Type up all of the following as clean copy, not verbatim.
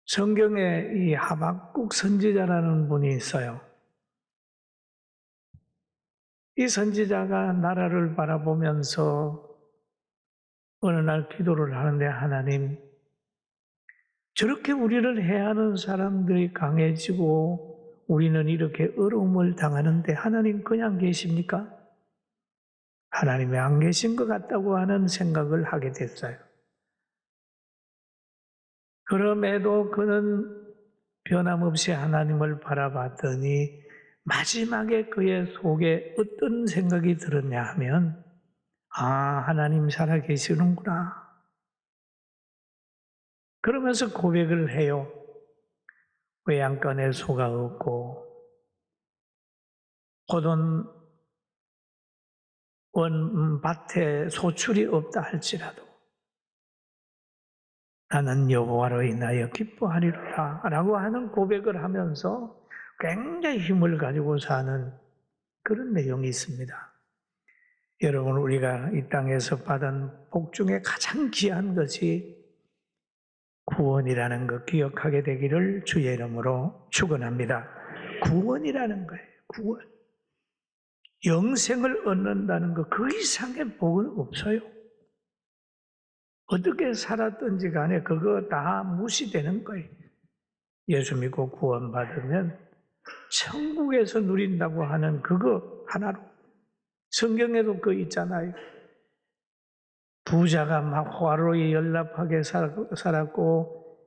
성경에 이 하박국 선지자라는 분이 있어요. 이 선지자가 나라를 바라보면서 어느 날 기도를 하는데, 하나님, 저렇게 우리를 해하는 사람들이 강해지고 우리는 이렇게 어려움을 당하는데 하나님 그냥 계십니까? 하나님이 안 계신 것 같다고 하는 생각을 하게 됐어요. 그럼에도 그는 변함없이 하나님을 바라봤더니 마지막에 그의 속에 어떤 생각이 들었냐 하면, 하나님 살아계시는구나. 그러면서 고백을 해요. 외양간에 소가 없고 포도원 밭에 소출이 없다 할지라도 나는 여호와로 인하여 기뻐하리로다 라고 하는 고백을 하면서 굉장히 힘을 가지고 사는 그런 내용이 있습니다. 여러분, 우리가 이 땅에서 받은 복 중에 가장 귀한 것이 구원이라는 것 기억하게 되기를 주의 이름으로 축원합니다. 구원이라는 거예요. 구원. 영생을 얻는다는 것, 그 이상의 복은 없어요. 어떻게 살았든지 간에 그거 다 무시되는 거예요. 예수 믿고 구원받으면 천국에서 누린다고 하는 그거 하나로. 성경에도 그 있잖아요. 부자가 막 화로에 연락하게 살았고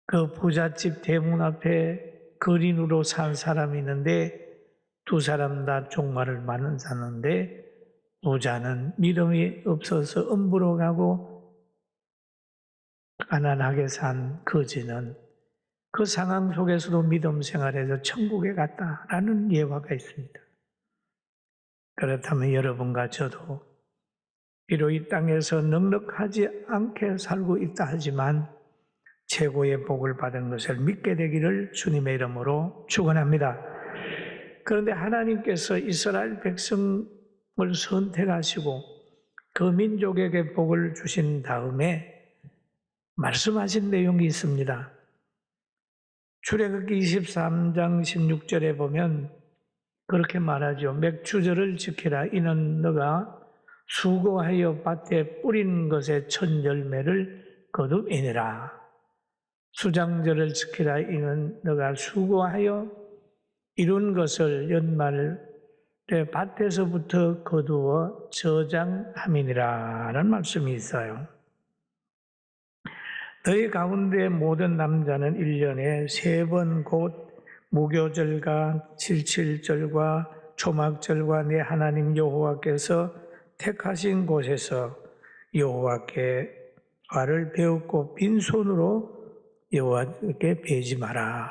그 부잣집 대문 앞에 거린으로 산 사람이 있는데 두 사람 다 종말을 맞았는데 부자는 믿음이 없어서 음부로 가고 가난하게 산 거지는 그 상황 속에서도 믿음 생활해서 천국에 갔다라는 예화가 있습니다. 그렇다면 여러분과 저도 비록 이 땅에서 넉넉하지 않게 살고 있다 하지만 최고의 복을 받은 것을 믿게 되기를 주님의 이름으로 축원합니다. 그런데 하나님께서 이스라엘 백성을 선택하시고 그 민족에게 복을 주신 다음에 말씀하신 내용이 있습니다. 출애굽기 23장 16절에 보면 그렇게 말하죠. 맥주절을 지키라. 이는 너가 수고하여 밭에 뿌린 것의 첫 열매를 거두이니라. 수장절을 지키라. 이는 너가 수고하여 이룬 것을 연말에 밭에서부터 거두어 저장함이니라 라는 말씀이 있어요. 너희 가운데 모든 남자는 1년에 3번 곧 무교절과 칠칠절과 초막절과 내 하나님 여호와께서 택하신 곳에서 여호와께 화를 배웠고 빈손으로 여호와께 베지 마라.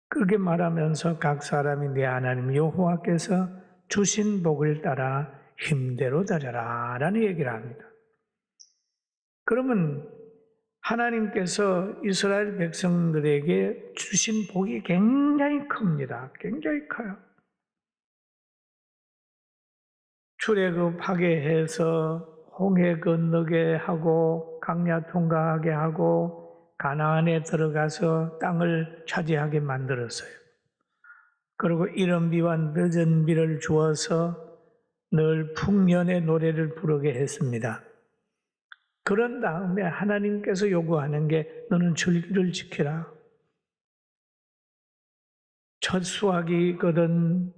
그렇게 말하면서 각 사람이 내 하나님 여호와께서 주신 복을 따라 힘대로 다져라 라는 얘기를 합니다. 그러면 하나님께서 이스라엘 백성들에게 주신 복이 굉장히 큽니다. 굉장히 커요. 출애굽하게 해서 홍해 건너게 하고 강야 통과하게 하고 가나안에 들어가서 땅을 차지하게 만들었어요. 그리고 이른 비와 늦은 비를 주어서 늘 풍년의 노래를 부르게 했습니다. 그런 다음에 하나님께서 요구하는 게 너는 절기를 지키라. 첫 수확이거든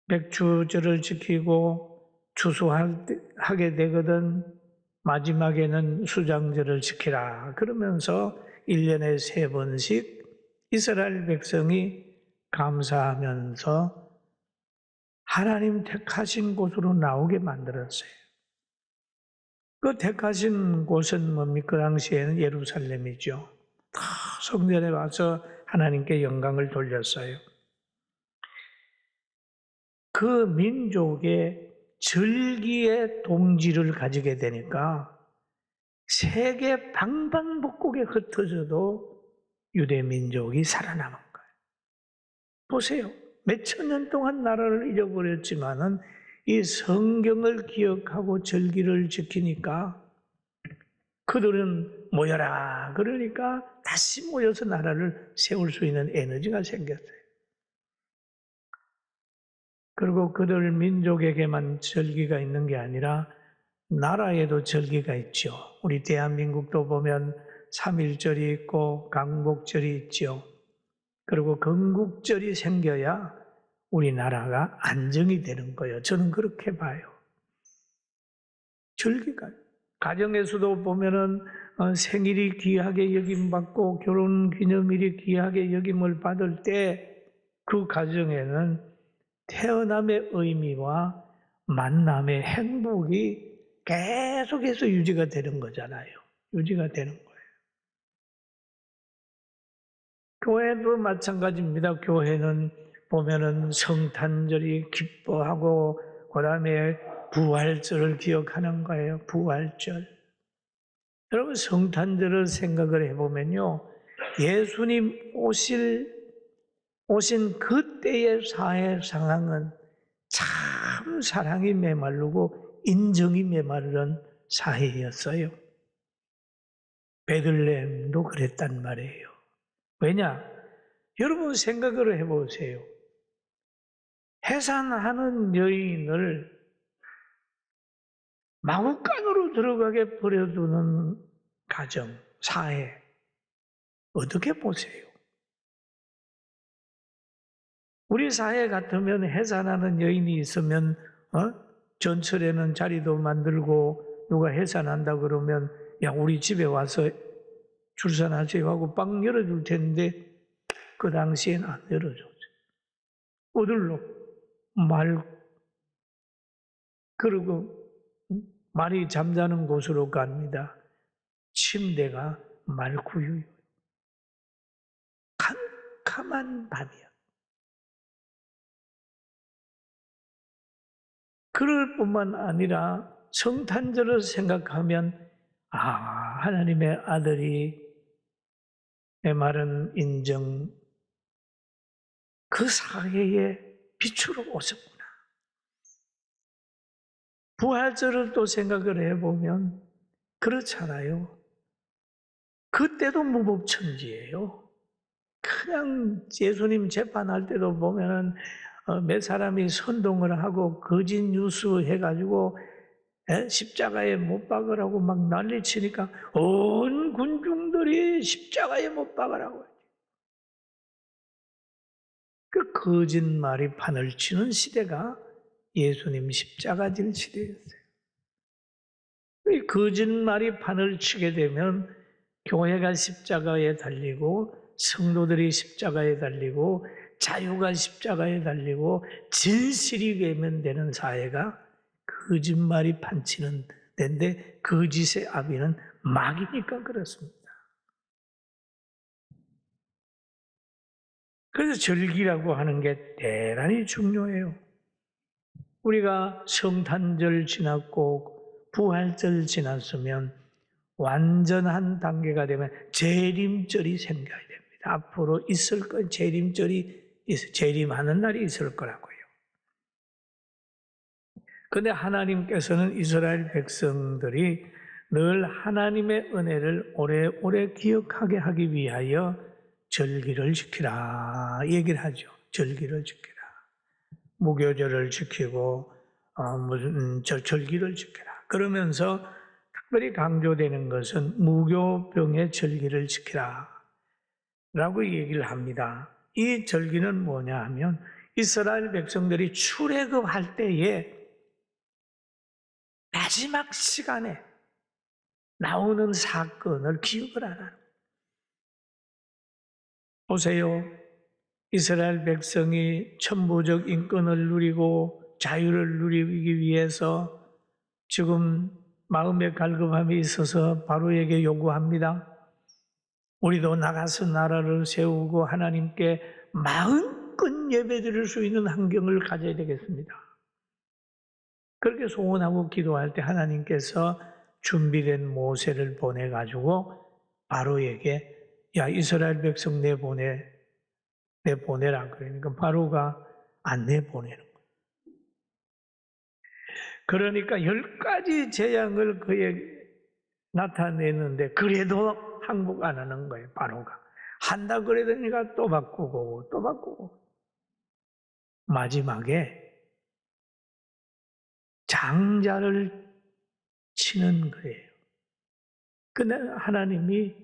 백주절을 지키고 추수하게 되거든 마지막에는 수장절을 지키라. 그러면서 1년에 3번씩 이스라엘 백성이 감사하면서 하나님 택하신 곳으로 나오게 만들었어요. 그 택하신 곳은 뭡니까? 그 당시에는 예루살렘이죠. 다 성전에 와서 하나님께 영광을 돌렸어요. 그 민족의 절기의 동지를 가지게 되니까 세계 방방곡곡에 흩어져도 유대 민족이 살아남은 거예요. 보세요. 몇천 년 동안 나라를 그들은 모여라. 그러니까 다시 모여서 나라를 세울 수 있는 에너지가 생겼어요. 그리고 그들 민족에게만 절기가 있는 게 아니라 나라에도 절기가 있죠. 우리 대한민국도 보면 3.1절이 있고 강복절이 있죠. 그리고 건국절이 생겨야 우리나라가 안정이 되는 거예요. 저는 그렇게 봐요. 절기가. 가정에서도 보면은 생일이 귀하게 여김받고 결혼기념일이 귀하게 여김을 받을 때 그 가정에는 태어남의 의미와 만남의 행복이 계속해서 유지가 되는 거잖아요. 유지가 되는 거예요. 교회도 마찬가지입니다. 교회는 보면은 성탄절이 기뻐하고 그다음에 부활절을 기억하는 거예요. 부활절. 여러분 성탄절을 생각을 해보면요. 예수님 오신 그때의 사회 상황은 참 사랑이 메마르고 인정이 메마른 사회였어요. 베들레헴도 그랬단 말이에요. 왜냐? 여러분 생각을 해보세요. 해산하는 여인을 마구간으로 들어가게 버려두는 가정, 사회 어떻게 보세요? 우리 사회 같으면 해산하는 여인이 있으면 전철에는 자리도 만들고 누가 해산한다 그러면 야 우리 집에 와서 출산하세요 하고 빵 열어줄 텐데 그 당시엔 안 열어줬죠. 어디로? 그리고 말이 잠자는 곳으로 갑니다. 침대가 말구유요. 캄캄한 밤이야. 그럴 뿐만 아니라 성탄절을 생각하면 하나님의 아들이 내 말은 인정 그 사회의 빛으로 오셨구나. 부활절을 또 생각을 해보면 그렇잖아요. 그때도 무법천지예요. 그냥 예수님 재판할 때도 보면은 몇 사람이 선동을 하고 거짓 뉴스 해가지고 십자가에 못 박으라고 막 난리치니까 온 군중들이 십자가에 못 박으라고. 그 거짓말이 판을 치는 시대가 예수님 십자가 질 시대였어요. 이 거짓말이 판을 치게 되면 교회가 십자가에 달리고 성도들이 십자가에 달리고 자유가 십자가에 달리고 진실이 외면되는 사회가 거짓말이 판치는 데인데 거짓의 아비는 마귀니까 그렇습니다. 그래서 절기라고 하는 게 대단히 중요해요. 우리가 성탄절 지났고 부활절 지났으면 완전한 단계가 되면 재림절이 생겨야 됩니다. 앞으로 있을 건 재림하는 날이 있을 거라고요. 그런데 하나님께서는 이스라엘 백성들이 늘 하나님의 은혜를 오래오래 기억하게 하기 위하여 절기를 지키라 얘기를 하죠. 절기를 지키라. 무교절을 지키고 무슨 절기를 지키라. 그러면서 특별히 강조되는 것은 무교병의 절기를 지키라 라고 얘기를 합니다. 이 절기는 뭐냐 하면 이스라엘 백성들이 출애굽할 때에 마지막 시간에 나오는 사건을 기억을 하라. 보세요. 이스라엘 백성이 천부적 인권을 누리고 자유를 누리기 위해서 지금 마음의 갈급함이 있어서 바로에게 요구합니다. 우리도 나가서 나라를 세우고 하나님께 마음껏 예배드릴 수 있는 환경을 가져야 되겠습니다. 그렇게 소원하고 기도할 때 하나님께서 준비된 모세를 보내가지고 바로에게 야 이스라엘 백성 내보내라 그러니까 바로가 안 내보내는 거예요. 그러니까 10가지 재앙을 그의 나타내는데 그래도 항복 안 하는 거예요. 바로가 한다 그러더니까 또 바꾸고 또 바꾸고 마지막에 장자를 치는 거예요. 근데 하나님이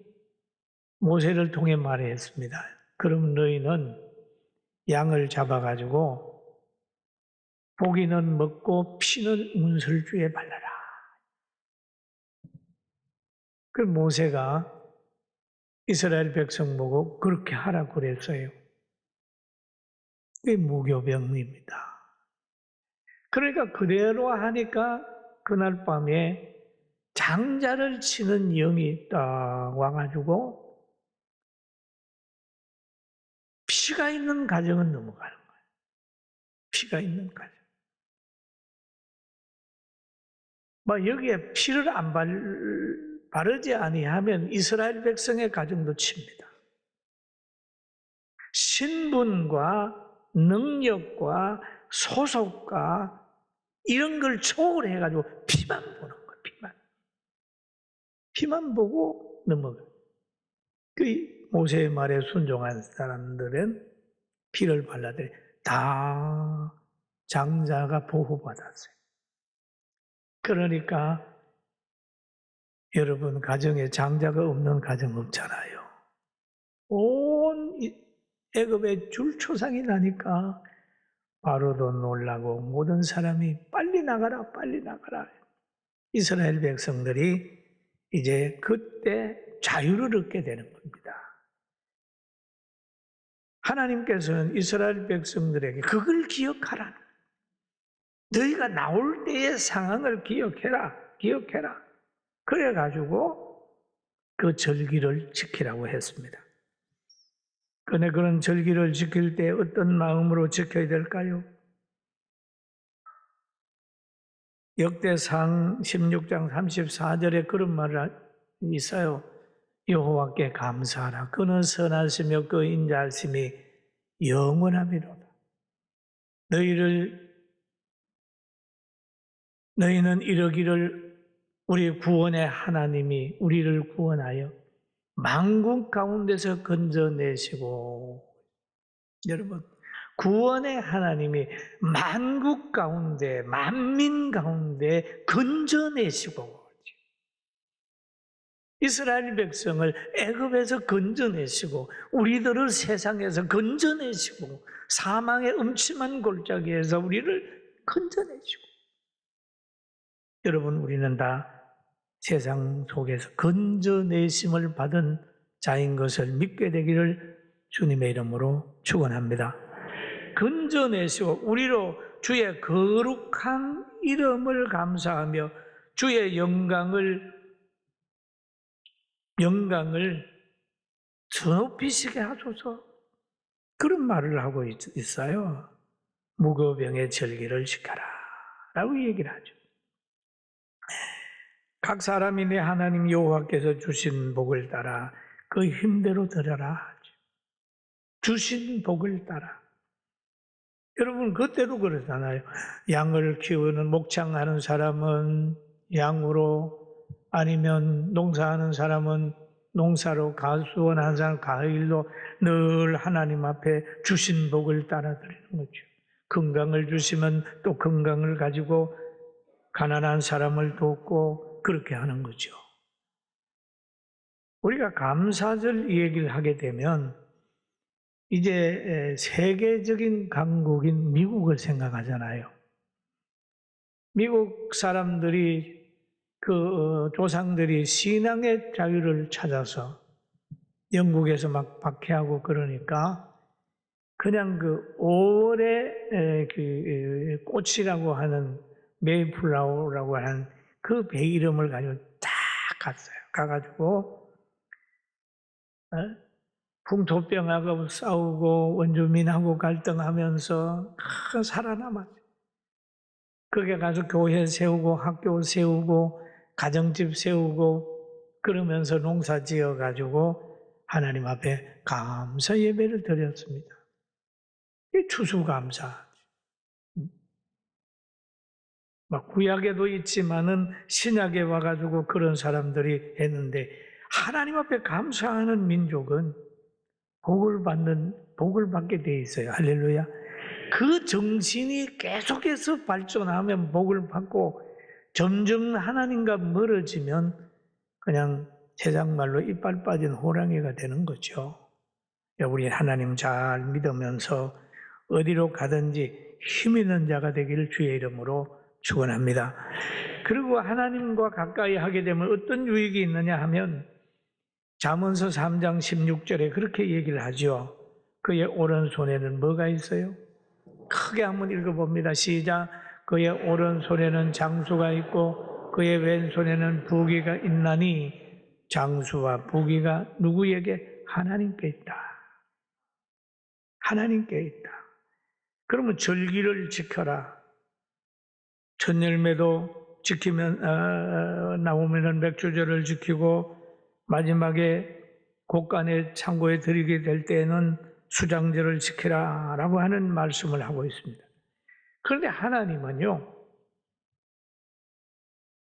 모세를 통해 말했습니다. 그럼 너희는 양을 잡아가지고 고기는 먹고 피는 운설주에 발라라. 그 모세가 이스라엘 백성 보고 그렇게 하라고 그랬어요. 그게 무교병입니다. 그러니까 그대로 하니까 그날 밤에 장자를 치는 영이 딱 와가지고 피가 있는 가정은 넘어가는 거예요. 피가 있는 가정. 여기에 피를 안 바르지 아니하면 이스라엘 백성의 가정도 칩니다. 신분과 능력과 소속과 이런 걸 초월해가지고 피만 보는 거예요. 피만 보고 넘어가요. 그 모세의 말에 순종한 사람들은 피를 발라들이 다 장자가 보호받았어요. 그러니까 여러분 가정에 장자가 없는 가정 없잖아요. 온 애굽에 줄초상이 나니까 바로도 놀라고 모든 사람이 빨리 나가라 빨리 나가라. 이스라엘 백성들이 이제 그때 자유를 얻게 되는 겁니다. 하나님께서는 이스라엘 백성들에게 그걸 기억하라는 거예요. 너희가 나올 때의 상황을 기억해라. 그래가지고 그 절기를 지키라고 했습니다. 그런데 그런 절기를 지킬 때 어떤 마음으로 지켜야 될까요? 역대상 16장 34절에 그런 말이 있어요. 여호와께 감사하라. 그는 선하시며 그 인자하심이 영원하미로다. 너희는 이러기를 우리 구원의 하나님이 우리를 구원하여 만국 가운데서 건져내시고, 여러분 구원의 하나님이 만국 가운데 만민 가운데 건져내시고 이스라엘 백성을 애굽에서 건져내시고 우리들을 세상에서 건져내시고 사망의 음침한 골짜기에서 우리를 건져내시고, 여러분 우리는 다 세상 속에서 건져내심을 받은 자인 것을 믿게 되기를 주님의 이름으로 축원합니다. 건져내시고 우리로 주의 거룩한 이름을 감사하며 주의 영광을 드높이시게 하소서, 그런 말을 하고 있어요. 무교병의 절기를 지켜라 라고 얘기를 하죠. 각 사람이 내 하나님 여호와께서 주신 복을 따라 그 힘대로 드려라 하죠. 주신 복을 따라. 여러분 그때도 그러잖아요. 양을 키우는 목장하는 사람은 양으로, 아니면 농사하는 사람은 농사로, 가수원하는 사람은 가일로 늘 하나님 앞에 주신 복을 따라 드리는 거죠. 건강을 주시면 또 건강을 가지고 가난한 사람을 돕고 그렇게 하는 거죠. 우리가 감사절 얘기를 하게 되면 이제 세계적인 강국인 미국을 생각하잖아요. 미국 사람들이 조상들이 신앙의 자유를 찾아서 영국에서 막 박해하고 그러니까 그냥 5월의 꽃이라고 하는 메이플라워라고 하는 그 배 이름을 가지고 딱 갔어요. 가가지고 풍토병하고 싸우고 원주민하고 갈등하면서 살아남았어요. 거기에 가서 교회 세우고 학교 세우고 가정집 세우고 그러면서 농사 지어가지고 하나님 앞에 감사 예배를 드렸습니다. 이 추수감사. 막 구약에도 있지만은 신약에 와가지고 그런 사람들이 했는데 하나님 앞에 감사하는 민족은 복을 받게 돼 있어요. 할렐루야. 그 정신이 계속해서 발전하면 복을 받고 점점 하나님과 멀어지면 그냥 세상 말로 이빨 빠진 호랑이가 되는 거죠. 우리 하나님 잘 믿으면서 어디로 가든지 힘 있는 자가 되기를 주의 이름으로 축원합니다. 그리고 하나님과 가까이 하게 되면 어떤 유익이 있느냐 하면 잠언서 3장 16절에 그렇게 얘기를 하죠. 그의 오른손에는 뭐가 있어요? 크게 한번 읽어봅니다. 시작. 그의 오른손에는 장수가 있고 그의 왼손에는 부귀가 있나니 장수와 부귀가 누구에게? 하나님께 있다. 하나님께 있다. 그러면 절기를 지켜라. 첫 열매도 지키면 나오면은 맥주절을 지키고 마지막에 곡간에 창고에 들이게 될 때에는 수장절을 지키라라고 하는 말씀을 하고 있습니다. 그런데 하나님은요,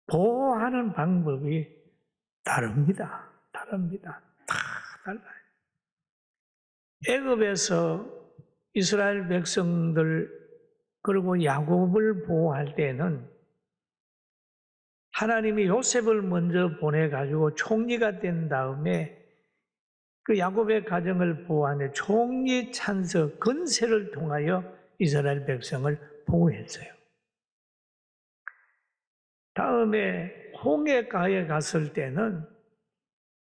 보호하는 방법이 다릅니다. 다릅니다. 다 달라요. 애굽에서 이스라엘 백성들 그리고 야곱을 보호할 때는 하나님이 요셉을 먼저 보내가지고 총리가 된 다음에 그 야곱의 가정을 보호하는 총리 찬서 건세를 통하여 이스라엘 백성을 보호했어요. 다음에 홍해가에 갔을 때는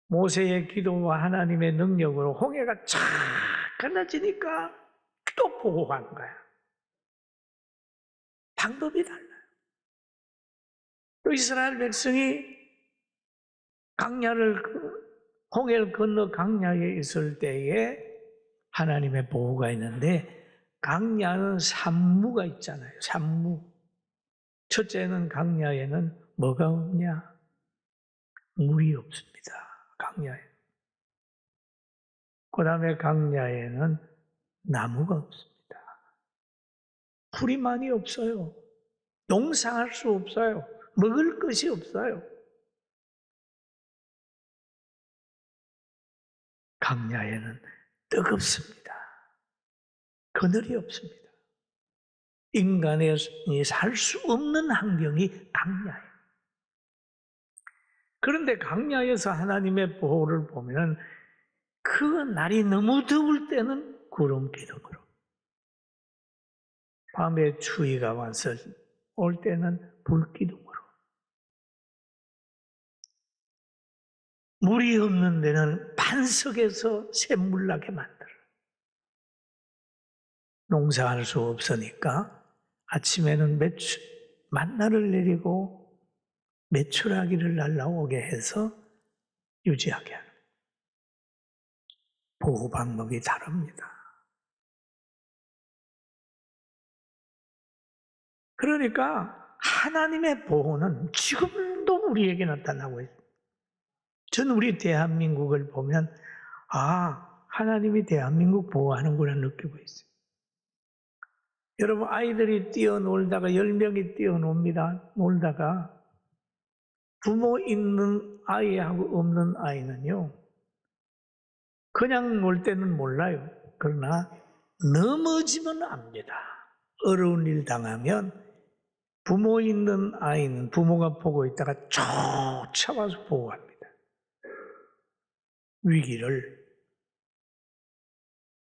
모세의 기도와 하나님의 능력으로 홍해가 쫙 건너지니까 또 보호하는 거야. 방법이 달라요. 또 이스라엘 백성이 홍해를 건너 강야에 있을 때에 하나님의 보호가 있는데 강야는 산무가 있잖아요. 산무. 첫째는 강야에는 뭐가 없냐? 물이 없습니다. 강야에. 그 다음에 강야에는 나무가 없습니다. 풀이 많이 없어요. 농사할 수 없어요. 먹을 것이 없어요. 강야에는 뜨겁습니다. 그늘이 없습니다. 인간이 살 수 없는 환경이 강야예요. 그런데 강야에서 하나님의 보호를 보면 그 날이 너무 더울 때는 구름 기둥으로, 밤에 추위가 와서 올 때는 불 기둥으로, 물이 없는 데는 반석에서 샘물 나게 만들어. 농사할 수 없으니까 아침에는 만나를 내리고 메추라기를 날라오게 해서 유지하게 하는 보호 방법이 다릅니다. 그러니까 하나님의 보호는 지금도 우리에게 나타나고 있습니다. 저는 우리 대한민국을 보면 하나님이 대한민국 보호하는구나 느끼고 있어요. 여러분 아이들이 뛰어놀다가 10명이 뛰어놉니다. 놀다가 부모 있는 아이하고 없는 아이는요, 그냥 놀 때는 몰라요. 그러나 넘어지면 압니다. 어려운 일 당하면 부모 있는 아이는 부모가 보고 있다가 쫓아와서 보호합니다. 위기를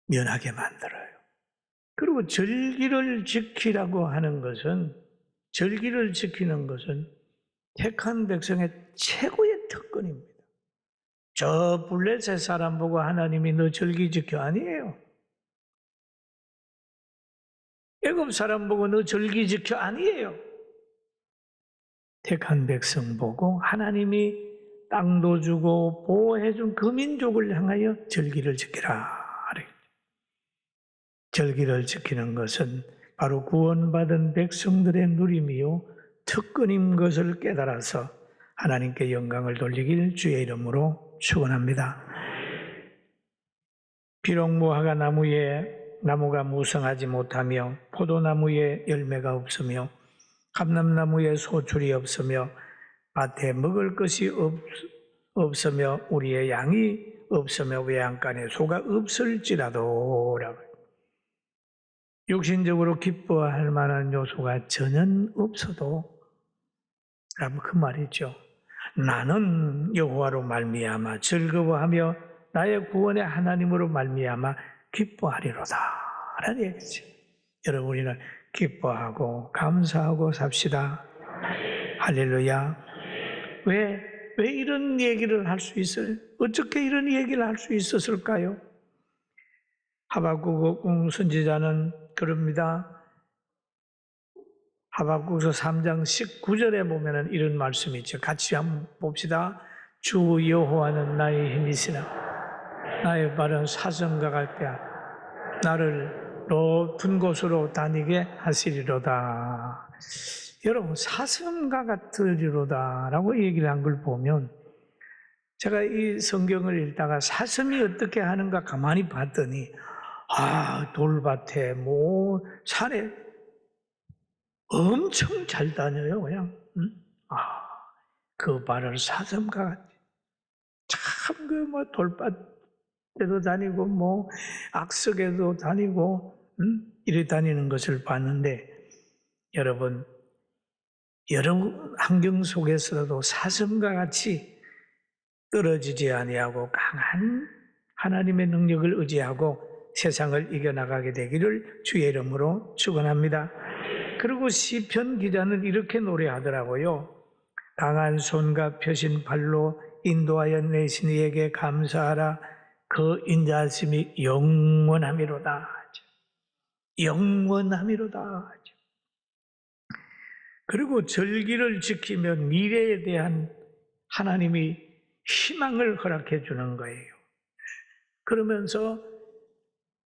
면하게 만들어요. 그리고 절기를 지키라고 하는 것은, 절기를 지키는 것은 택한 백성의 최고의 특권입니다. 저 블레셋 사람 보고 하나님이 너 절기 지켜 아니에요. 애굽 사람 보고 너 절기 지켜 아니에요. 택한 백성 보고 하나님이 땅도 주고 보호해준 그 민족을 향하여 절기를 지키라. 절기를 지키는 것은 바로 구원받은 백성들의 누림이요 특권인 것을 깨달아서 하나님께 영광을 돌리길 주의 이름으로 축원합니다. 비록 무화과 나무가 무성하지 못하며 포도나무에 열매가 없으며 감람나무에 소출이 없으며 밭에 먹을 것이 없으며 우리의 양이 없으며 외양간에 소가 없을지라도 라고. 육신적으로 기뻐할 만한 요소가 전혀 없어도 라고 그 말이죠. 나는 여호와로 말미암아 즐거워하며 나의 구원의 하나님으로 말미암아 기뻐하리로다 라는 얘기죠. 여러분, 우리는 기뻐하고 감사하고 삽시다. 할렐루야. 왜 이런 얘기를 할 수 있어요? 어떻게 이런 얘기를 할 수 있었을까요? 하박국 선지자는 그럽니다. 하박국서 3장 19절에 보면 이런 말씀이 있죠. 같이 한번 봅시다. 주 여호와는 나의 힘이시나 나의 발은 사슴과 같게 나를 높은 곳으로 다니게 하시리로다. 여러분, 사슴과 같으리로다 라고 얘기를 한 걸 보면, 제가 이 성경을 읽다가 사슴이 어떻게 하는가 가만히 봤더니 돌밭에 산에 엄청 잘 다녀요. 그냥 그 발을 사슴과 같이 참 돌밭에도 다니고 악석에도 다니고 이래 다니는 것을 봤는데, 여러분 여러 환경 속에서도 사슴과 같이 떨어지지 아니하고 강한 하나님의 능력을 의지하고 세상을 이겨나가게 되기를 주의 이름으로 축원합니다. 그리고 시편 기자는 이렇게 노래하더라고요. 강한 손과 펴신 발로 인도하여 내신 이에게 감사하라. 그 인자하심이 영원함이로다. 영원함이로다. 그리고 절기를 지키면 미래에 대한 하나님이 희망을 허락해 주는 거예요. 그러면서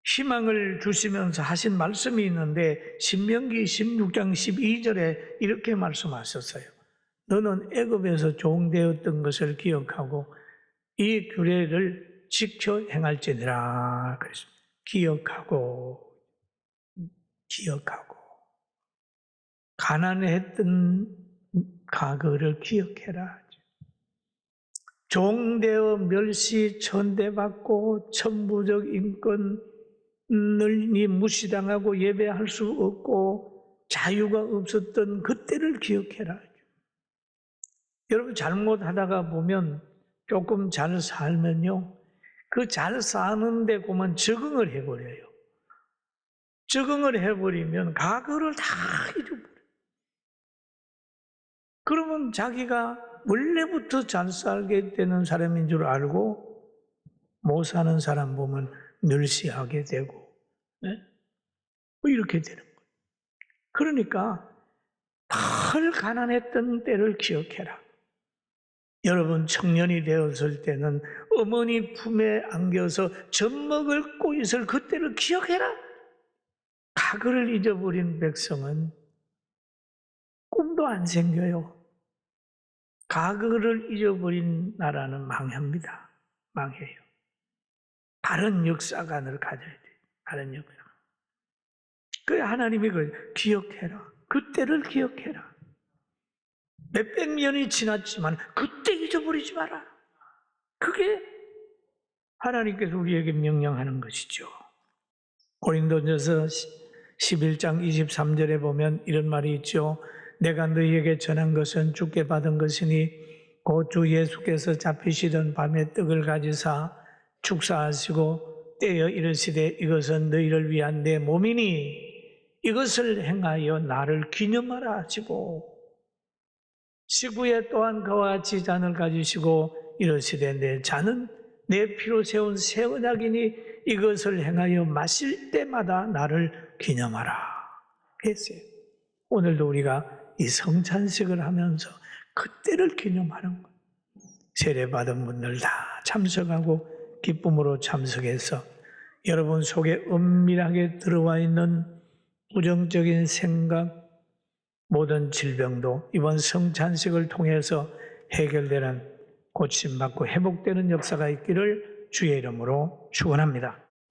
희망을 주시면서 하신 말씀이 있는데, 신명기 16장 12절에 이렇게 말씀하셨어요. 너는 애굽에서 종되었던 것을 기억하고 이 규례를 지켜 행할지니라. 그랬습니다. 기억하고 가난했던 과거를 기억해라. 종되어 멸시 천대받고 천부적 인권을 무시당하고 예배할 수 없고 자유가 없었던 그때를 기억해라. 여러분, 잘못하다가 보면 조금 잘 살면요, 그 잘 사는데 그만 적응을 해버려요. 적응을 해버리면 과거를 다 잊어버려요. 그러면 자기가 원래부터 잘 살게 되는 사람인 줄 알고 못 사는 사람 보면 멸시하게 되고, 이렇게 되는 거예요. 그러니까 덜 가난했던 때를 기억해라. 여러분, 청년이 되었을 때는 어머니 품에 안겨서 젖먹을 고 있을 그때를 기억해라. 과거를 잊어버린 백성은 꿈도 안 생겨요. 과거를 잊어버린 나라는 망합니다. 망해요. 다른 역사관을 가져야 돼요. 다른 역사. 그래, 하나님이 기억해라. 그때를 기억해라. 몇백 년이 지났지만 그때 잊어버리지 마라. 그게 하나님께서 우리에게 명령하는 것이죠. 고린도전서 11장 23절에 보면 이런 말이 있죠. 내가 너희에게 전한 것은 주께 받은 것이니 곧 주 예수께서 잡히시던 밤에 떡을 가지사 축사하시고 떼어 이르시되 이것은 너희를 위한 내 몸이니 이것을 행하여 나를 기념하라 하시고, 시구에 또한 그와 같이 잔을 가지시고 이르시되 내 잔은 내 피로 세운 새 언약이니 이것을 행하여 마실 때마다 나를 기념하라 했어요. 오늘도 우리가 이 성찬식을 하면서 그때를 기념하는 거예요. 세례받은 분들 다 참석하고 기쁨으로 참석해서 여러분 속에 은밀하게 들어와 있는 부정적인 생각, 모든 질병도 이번 성찬식을 통해서 해결되는, 고침받고 회복되는 역사가 있기를 주의 이름으로 축원합니다.